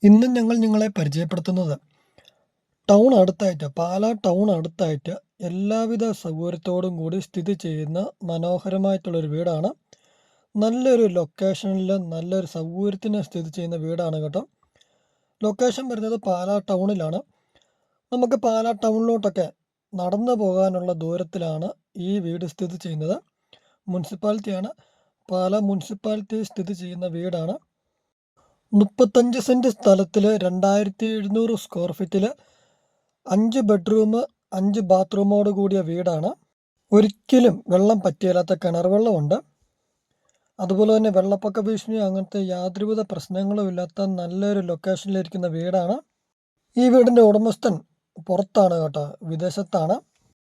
ഇന്ന് ഞങ്ങൾ നിങ്ങളെ പരിചയപ്പെടുത്തുന്നത് ടൗൺ അടുത്തായിട്ട് പാലാ ടൗൺ അടുത്തായിട്ട് എല്ലാവിധ സൗകര്യത്തോടും കൂടി സ്ഥിതി ചെയ്യുന്ന മനോഹരമായിട്ടുള്ളൊരു വീടാണ്. നല്ലൊരു ലൊക്കേഷനിൽ നല്ലൊരു സൗകര്യത്തിന് സ്ഥിതി ചെയ്യുന്ന വീടാണ് കേട്ടോ. ലൊക്കേഷൻ വരുന്നത് പാലാ ടൗണിലാണ്. നമുക്ക് പാലാ ടൗണിലോട്ടൊക്കെ നടന്നു പോകാനുള്ള ദൂരത്തിലാണ് ഈ വീട് സ്ഥിതി ചെയ്യുന്നത്. മുനിസിപ്പാലിറ്റിയാണ്. പാലാ മുനിസിപ്പാലിറ്റി സ്ഥിതി ചെയ്യുന്ന വീടാണ്. 35 സെൻറ്റ് സ്ഥലത്തിൽ 2700 സ്ക്വയർ ഫീറ്റിൽ 5 ബെഡ്റൂം 5 ബാത്റൂമോട് കൂടിയ വീടാണ്. ഒരിക്കലും വെള്ളം പറ്റിയാലാത്ത കിണർ വെള്ളമുണ്ട്. അതുപോലെ തന്നെ വെള്ളപ്പൊക്ക ഭീഷണി അങ്ങനത്തെ യാതൊരുവിധ പ്രശ്നങ്ങളും ഇല്ലാത്ത നല്ലൊരു ലൊക്കേഷനിലിരിക്കുന്ന വീടാണ്. ഈ വീടിൻ്റെ ഉടമസ്ഥൻ പുറത്താണ് കേട്ടോ, വിദേശത്താണ്.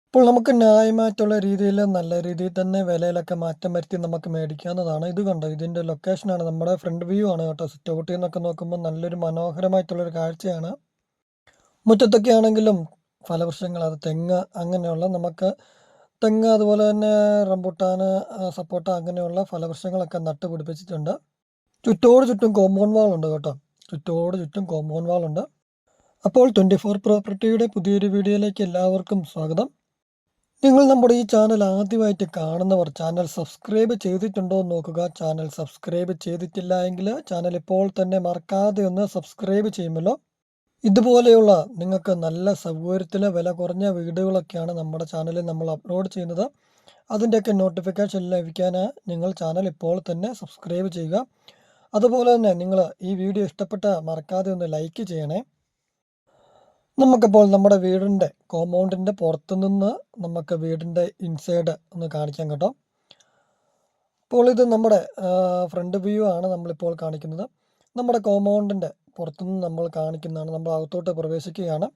അപ്പോൾ നമുക്ക് ന്യായമായിട്ടുള്ള രീതിയിൽ നല്ല രീതിയിൽ തന്നെ വിലയിലൊക്കെ മാറ്റം വരുത്തി നമുക്ക് മേടിക്കാവുന്നതാണ്. ഇത് കണ്ടോ, ഇതിൻ്റെ ലൊക്കേഷനാണ്, നമ്മുടെ ഫ്രണ്ട് വ്യൂ ആണ് കേട്ടോ. സിറ്റ് ഔട്ടിൽ നിന്നൊക്കെ നോക്കുമ്പോൾ നല്ലൊരു മനോഹരമായിട്ടുള്ളൊരു കാഴ്ചയാണ്. മുറ്റത്തൊക്കെ ആണെങ്കിലും ഫലവൃക്ഷങ്ങൾ, അത് തെങ്ങ് അങ്ങനെയുള്ള നമുക്ക് തെങ്ങ്, അതുപോലെ തന്നെ റംബുട്ടാൻ, സപ്പോട്ട അങ്ങനെയുള്ള ഫലവൃക്ഷങ്ങളൊക്കെ നട്ട് പിടിപ്പിച്ചിട്ടുണ്ട്. ചുറ്റോട് ചുറ്റും കോമ്പൗണ്ട് വാളുണ്ട് കേട്ടോ. ചുറ്റോട് ചുറ്റും കോമ്പൗണ്ട് വാളുണ്ട്. അപ്പോൾ 24 പ്രോപ്പർട്ടിയുടെ പുതിയൊരു വീഡിയോയിലേക്ക് എല്ലാവർക്കും സ്വാഗതം. നിങ്ങൾ നമ്മുടെ ഈ ചാനൽ ആദ്യമായിട്ട് കാണുന്നവർ ചാനൽ സബ്സ്ക്രൈബ് ചെയ്തിട്ടുണ്ടോ എന്ന് നോക്കുക. ചാനൽ സബ്സ്ക്രൈബ് ചെയ്തിട്ടില്ല എങ്കിൽ ചാനൽ ഇപ്പോൾ തന്നെ മറക്കാതെ ഒന്ന് സബ്സ്ക്രൈബ് ചെയ്യുമല്ലോ. ഇതുപോലെയുള്ള നിങ്ങൾക്ക് നല്ല സൗകര്യത്തിൽ വില കുറഞ്ഞ വീടുകളൊക്കെയാണ് നമ്മുടെ ചാനലിൽ നമ്മൾ അപ്ലോഡ് ചെയ്യുന്നത്. അതിൻ്റെയൊക്കെ നോട്ടിഫിക്കേഷൻ ലഭിക്കാൻ നിങ്ങൾ ചാനൽ ഇപ്പോൾ തന്നെ സബ്സ്ക്രൈബ് ചെയ്യുക. അതുപോലെ തന്നെ നിങ്ങൾ ഈ വീഡിയോ ഇഷ്ടപ്പെട്ട മറക്കാതെ ഒന്ന് ലൈക്ക് ചെയ്യണേ. നമുക്കപ്പോൾ നമ്മുടെ വീടിൻ്റെ കോമ്പൗണ്ടിൻ്റെ പുറത്തുനിന്ന് നമുക്ക് വീടിൻ്റെ ഇൻസൈഡ് ഒന്ന് കാണിക്കാം കേട്ടോ. അപ്പോൾ ഇത് നമ്മുടെ ഫ്രണ്ട് വ്യൂ ആണ് നമ്മളിപ്പോൾ കാണിക്കുന്നത്. നമ്മുടെ കോമ്പൗണ്ടിൻ്റെ പുറത്തുനിന്ന് നമ്മൾ കാണിക്കുന്നതാണ്. നമ്മൾ അകത്തോട്ട് പ്രവേശിക്കുകയാണ്.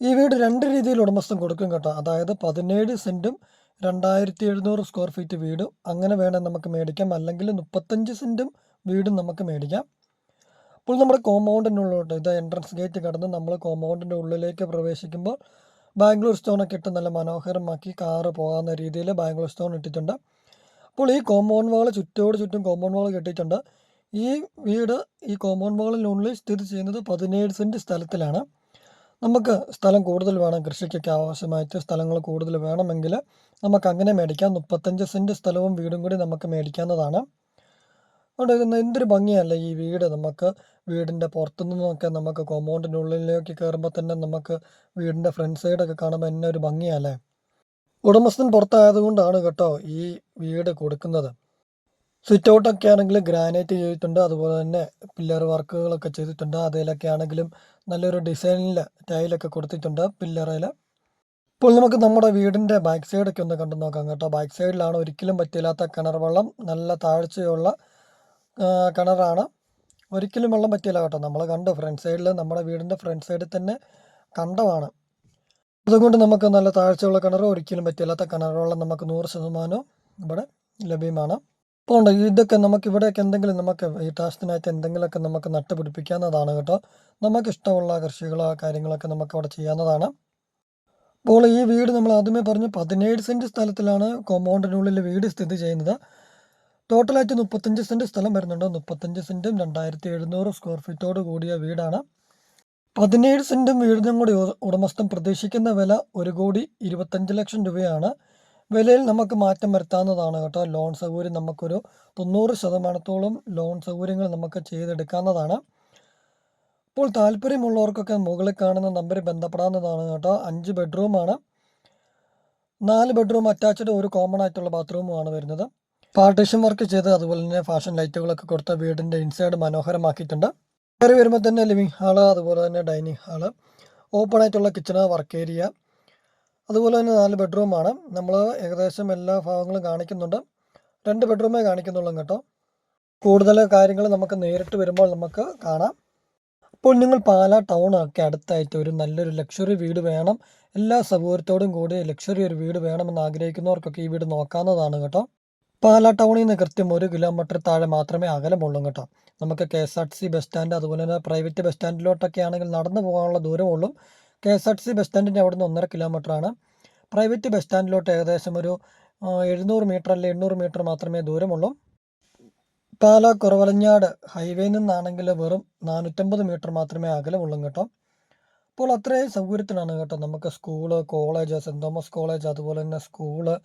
ഈ വീട് 2 രീതിയിൽ ഉടമസ്ഥൻ കൊടുക്കും കേട്ടോ. അതായത് 17 സെൻറ്റും 2700 സ്ക്വയർ ഫീറ്റ് വീടും അങ്ങനെ വേണം നമുക്ക് മേടിക്കാം. അല്ലെങ്കിൽ 35 സെൻറ്റും വീടും നമുക്ക് മേടിക്കാം. അപ്പോൾ നമ്മുടെ കോമ്പൗണ്ടിനുള്ളിലോട്ട്, ഇത് എൻട്രൻസ് ഗേറ്റ് കടന്ന് നമ്മൾ കോമ്പൗണ്ടിൻ്റെ ഉള്ളിലേക്ക് പ്രവേശിക്കുമ്പോൾ ബാംഗ്ലൂർ സ്റ്റോണൊക്കെ ഇട്ട് നല്ല മനോഹരമാക്കി കാറ് പോകാവുന്ന രീതിയിൽ ബാംഗ്ലൂർ സ്റ്റോൺ ഇട്ടിട്ടുണ്ട്. അപ്പോൾ ഈ കോമ്പൗണ്ട് വാൾ ചുറ്റോട് ചുറ്റും കോമ്പൗണ്ട് വാൾ കെട്ടിയിട്ടുണ്ട്. ഈ വീട് ഈ കോമ്പൗണ്ട് വാളിനുള്ളിൽ സ്ഥിതി ചെയ്യുന്നത് 17 സെൻറ്റ് സ്ഥലത്തിലാണ്. നമുക്ക് സ്ഥലം കൂടുതൽ വേണം, കൃഷിക്കൊക്കെ ആവശ്യമായിട്ട് സ്ഥലങ്ങൾ കൂടുതൽ വേണമെങ്കിൽ നമുക്ക് അങ്ങനെ മേടിക്കാം. 35 സെൻറ്റ് സ്ഥലവും വീടും കൂടി നമുക്ക് മേടിക്കാവുന്നതാണ്. അവിടെ എന്തൊരു ഭംഗിയല്ലേ ഈ വീട്. നമുക്ക് വീടിൻ്റെ പുറത്തുനിന്നൊക്കെ നമുക്ക് കോമ്പൗണ്ടിൻ്റെ ഉള്ളിലേക്ക് കയറുമ്പോൾ തന്നെ നമുക്ക് വീടിൻ്റെ ഫ്രണ്ട് സൈഡൊക്കെ കാണുമ്പോൾ എന്നെ ഒരു ഭംഗിയല്ലേ. ഉടമസ്ഥൻ പുറത്തായതുകൊണ്ടാണ് കേട്ടോ ഈ വീട് കൊടുക്കുന്നത്. സ്വിറ്റ് ഔട്ടൊക്കെ ആണെങ്കിൽ ഗ്രാനൈറ്റ് ചെയ്തിട്ടുണ്ട്. അതുപോലെ തന്നെ പില്ലർ വർക്കുകളൊക്കെ ചെയ്തിട്ടുണ്ട്. അതിലൊക്കെ ആണെങ്കിലും നല്ലൊരു ഡിസൈനിൽ ടൈലൊക്കെ കൊടുത്തിട്ടുണ്ട് പില്ലറിൽ. ഇപ്പോൾ നമുക്ക് നമ്മുടെ വീടിൻ്റെ ബാക്ക് സൈഡൊക്കെ ഒന്ന് കണ്ടു നോക്കാം കേട്ടോ. ബാക്ക് സൈഡിലാണ് ഒരിക്കലും പറ്റില്ലാത്ത കിണർ വെള്ളം, നല്ല താഴ്ചയുള്ള കിണറാണ്. ഒരിക്കലും വെള്ളം പറ്റില്ല കേട്ടോ. നമ്മൾ കണ്ടു ഫ്രണ്ട് സൈഡിൽ, നമ്മുടെ വീടിൻ്റെ ഫ്രണ്ട് സൈഡിൽ തന്നെ കണ്ടമാണ്. അതുകൊണ്ട് നമുക്ക് നല്ല താഴ്ചയുള്ള കിണർ, ഒരിക്കലും പറ്റില്ലാത്ത കിണർ വെള്ളം നമുക്ക് 100% ഇവിടെ ലഭ്യമാണ്. അപ്പോൾ ഉണ്ട് ഇതൊക്കെ നമുക്ക് ഇവിടെയൊക്കെ എന്തെങ്കിലും നമുക്ക് വീട്ടാവശ്യത്തിനായിട്ട് എന്തെങ്കിലുമൊക്കെ നമുക്ക് നട്ടുപിടിപ്പിക്കാവുന്നതാണ് കേട്ടോ. നമുക്കിഷ്ടമുള്ള കൃഷികളോ കാര്യങ്ങളൊക്കെ നമുക്ക് അവിടെ ചെയ്യാവുന്നതാണ്. അപ്പോൾ ഈ വീട് നമ്മൾ ആദ്യമേ പറഞ്ഞു 17 സെൻറ്റ് സ്ഥലത്തിലാണ് കോമ്പൗണ്ടിനുള്ളിൽ വീട് സ്ഥിതി ചെയ്യുന്നത്. ടോട്ടലായിട്ട് 35 സെൻറ്റ് സ്ഥലം വരുന്നുണ്ട്. 35 സെൻറ്റും 2700 സ്ക്വയർ ഫീറ്റോട് കൂടിയ വീടാണ്. 17 സെൻറ്റും വീടിനും കൂടി ഉടമസ്ഥൻ പ്രതീക്ഷിക്കുന്ന വില 1,25 ലക്ഷം രൂപയാണ്. വിലയിൽ നമുക്ക് മാറ്റം വരുത്താവുന്നതാണ് കേട്ടോ. ലോൺ സൗകര്യം നമുക്കൊരു 90% ലോൺ സൗകര്യങ്ങൾ നമുക്ക് ചെയ്തെടുക്കാവുന്നതാണ്. അപ്പോൾ താല്പര്യമുള്ളവർക്കൊക്കെ മുകളിൽ കാണുന്ന നമ്പറിൽ ബന്ധപ്പെടാവുന്നതാണ് കേട്ടോ. 5 ബെഡ്റൂമാണ്. 4 ബെഡ്റൂം അറ്റാച്ച്ഡ്, ഒരു കോമൺ ആയിട്ടുള്ള ബാത്റൂമുമാണ് വരുന്നത്. പാർട്ടീഷൻ വർക്ക് ചെയ്ത് അതുപോലെ തന്നെ ഫാഷൻ ലൈറ്റുകളൊക്കെ കൊടുത്ത വീടിൻ്റെ ഇൻസൈഡ് മനോഹരമാക്കിയിട്ടുണ്ട്. കയറി വരുമ്പോൾ തന്നെ ലിവിങ് ഹാള്, അതുപോലെ തന്നെ ഡൈനിങ് ഹാള്, ഓപ്പൺ ആയിട്ടുള്ള കിച്ചണ്, വർക്ക് ഏരിയ, അതുപോലെ തന്നെ 4 ബെഡ്റൂമാണ്. നമ്മൾ ഏകദേശം എല്ലാ ഭാഗങ്ങളും കാണിക്കുന്നുണ്ട്. 2 ബെഡ്റൂമേ കാണിക്കുന്നുള്ളൂ കേട്ടോ. കൂടുതൽ കാര്യങ്ങൾ നമുക്ക് നേരിട്ട് വരുമ്പോൾ നമുക്ക് കാണാം. അപ്പോൾ നിങ്ങൾ പാലാ ടൗൺ ഒക്കെ അടുത്തായിട്ട് ഒരു നല്ലൊരു ലക്ഷറി വീട് വേണം, എല്ലാ സൗകര്യത്തോടും കൂടി ലക്ഷറി ഒരു വീട് വേണമെന്ന് ആഗ്രഹിക്കുന്നവർക്കൊക്കെ ഈ വീട് നോക്കാവുന്നതാണ് കേട്ടോ. പാലാ ടൗണിൽ നിന്ന് കൃത്യം 1 കിലോമീറ്റർ താഴെ മാത്രമേ അകലമുള്ളൂ കേട്ടോ. നമുക്ക് KSRTC ബസ് സ്റ്റാൻഡ്, അതുപോലെ തന്നെ പ്രൈവറ്റ് ബസ് സ്റ്റാൻഡിലോട്ടൊക്കെ ആണെങ്കിൽ നടന്നു പോകാനുള്ള ദൂരമുള്ളൂ. KSRTC ബസ് സ്റ്റാൻഡിൻ്റെ അവിടെ നിന്ന് 1.5 കിലോമീറ്ററാണ്. പ്രൈവറ്റ് ബസ് സ്റ്റാൻഡിലോട്ട് ഏകദേശം ഒരു 700 മീറ്റർ അല്ലെങ്കിൽ 800 മീറ്റർ മാത്രമേ ദൂരമുള്ളൂ. പാലാ കുറവലഞ്ഞാട് ഹൈവേയിൽ നിന്നാണെങ്കിൽ വെറും 450 മീറ്റർ മാത്രമേ അകലമുള്ളൂ കേട്ടോ. അപ്പോൾ അത്രയും സൗകര്യത്തിനാണ് കേട്ടോ. നമുക്ക് school, college, saint Thomas college, അതുപോലെ തന്നെ സ്കൂള്,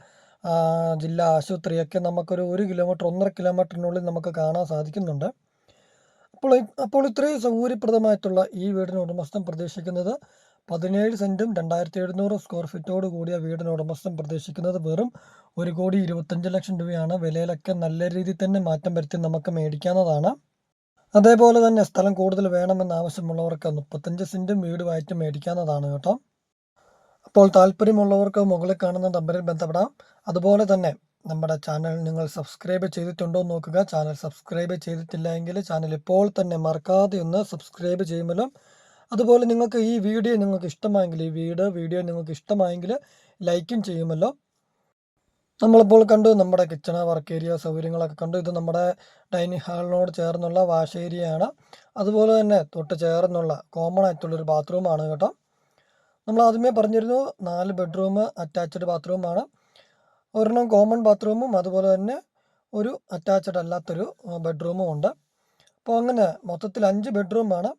ജില്ലാ ആശുപത്രിയൊക്കെ നമുക്കൊരു 1 കിലോമീറ്റർ 1.5 കിലോമീറ്ററിനുള്ളിൽ നമുക്ക് കാണാൻ സാധിക്കുന്നുണ്ട്. അപ്പോൾ ഇത്രയും സൗകര്യപ്രദമായിട്ടുള്ള ഈ വീടിന് ഉടമസ്ഥൻ പ്രതീക്ഷിക്കുന്നത് 17 സെൻറ്റും 2700 സ്ക്വയർ ഫീറ്റോട് കൂടിയ വീടിന് ഉടമസ്ഥൻ പ്രതീക്ഷിക്കുന്നത് വെറും 1,25,00,000 രൂപയാണ്. വിലയിലൊക്കെ നല്ല രീതിയിൽ തന്നെ മാറ്റം വരുത്തി നമുക്ക് മേടിക്കാവുന്നതാണ്. അതേപോലെ തന്നെ സ്ഥലം കൂടുതൽ വേണമെന്ന് ആവശ്യമുള്ളവർക്ക് 35 സെൻറ്റും വീടുമായിട്ട് മേടിക്കാവുന്നതാണ് കേട്ടോ. അപ്പോൾ താല്പര്യമുള്ളവർക്ക് മുകളിൽ കാണുന്ന നമ്പറിൽ ബന്ധപ്പെടാം. അതുപോലെ തന്നെ നമ്മുടെ ചാനൽ നിങ്ങൾ സബ്സ്ക്രൈബ് ചെയ്തിട്ടുണ്ടോ എന്ന് നോക്കുക. ചാനൽ സബ്സ്ക്രൈബ് ചെയ്തിട്ടില്ല എങ്കിൽ ചാനൽ ഇപ്പോൾ തന്നെ മറക്കാതെ ഒന്ന് സബ്സ്ക്രൈബ് ചെയ്യുമല്ലോ. അതുപോലെ നിങ്ങൾക്ക് ഈ വീഡിയോ ഇഷ്ടമായെങ്കിൽ വീഡിയോ നിങ്ങൾക്ക് ഇഷ്ടമായെങ്കിൽ ലൈക്കും ചെയ്യുമല്ലോ. നമ്മളിപ്പോൾ കണ്ടു നമ്മുടെ കിച്ചണ്, വർക്ക് ഏരിയ സൗകര്യങ്ങളൊക്കെ കണ്ടു. ഇത് നമ്മുടെ ഡൈനിങ് ഹാളിനോട് ചേർന്നുള്ള വാഷ് ഏരിയയാണ്. അതുപോലെ തന്നെ തൊട്ട് ചേർന്നുള്ള കോമൺ ആയിട്ടുള്ളൊരു ബാത്റൂമാണ് കേട്ടോ. നമ്മൾ ആദ്യമേ പറഞ്ഞിരുന്നു 4 ബെഡ്റൂം അറ്റാച്ച്ഡ് ബാത്റൂമാണ്. ഒരെണ്ണം കോമൺ ബാത്റൂമും അതുപോലെ തന്നെ ഒരു അറ്റാച്ച്ഡ് അല്ലാത്തൊരു ബെഡ്റൂമും ഉണ്ട്. അപ്പോൾ അങ്ങനെ മൊത്തത്തിൽ 5 ബെഡ്റൂമാണ്.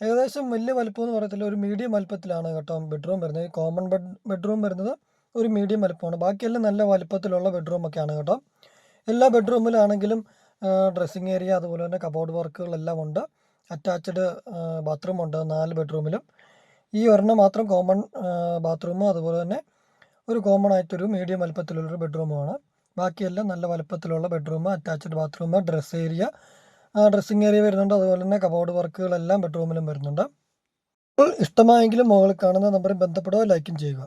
ഏകദേശം വലിയ വലുപ്പമെന്ന് പറയത്തില്ല, ഒരു മീഡിയം വലുപ്പത്തിലാണ് കേട്ടോ ബെഡ്റൂം വരുന്നത്. ഈ കോമൺ ബെഡ്റൂം വരുന്നത് ഒരു മീഡിയം വലുപ്പമാണ്. ബാക്കിയെല്ലാം നല്ല വലുപ്പത്തിലുള്ള ബെഡ്റൂമൊക്കെയാണ് കേട്ടോ. എല്ലാ ബെഡ്റൂമിലാണെങ്കിലും ഡ്രസ്സിങ് ഏരിയ അതുപോലെ തന്നെ കബോർഡ് വർക്കുകളെല്ലാം ഉണ്ട്. അറ്റാച്ച്ഡ് ബാത്റൂം ഉണ്ട് 4 ബെഡ്റൂമിലും. ഈ ഒരെണ്ണം മാത്രം കോമൺ ബാത്റൂമും അതുപോലെ തന്നെ ഒരു കോമൺ ആയിട്ടൊരു മീഡിയം വലുപ്പത്തിലുള്ളൊരു ബെഡ്റൂമുമാണ്. ബാക്കിയെല്ലാം നല്ല വലുപ്പത്തിലുള്ള bedroom, attached bathroom, dressing area വരുന്നുണ്ട്. അതുപോലെ തന്നെ കബോർഡ് വർക്കുകളെല്ലാം ബെഡ്റൂമിലും വരുന്നുണ്ട്. ഇഷ്ടമായെങ്കിലും മുകളിൽ കാണുന്ന നമ്പറിൽ ബന്ധപ്പെടുക, ലൈക്കും ചെയ്യുക.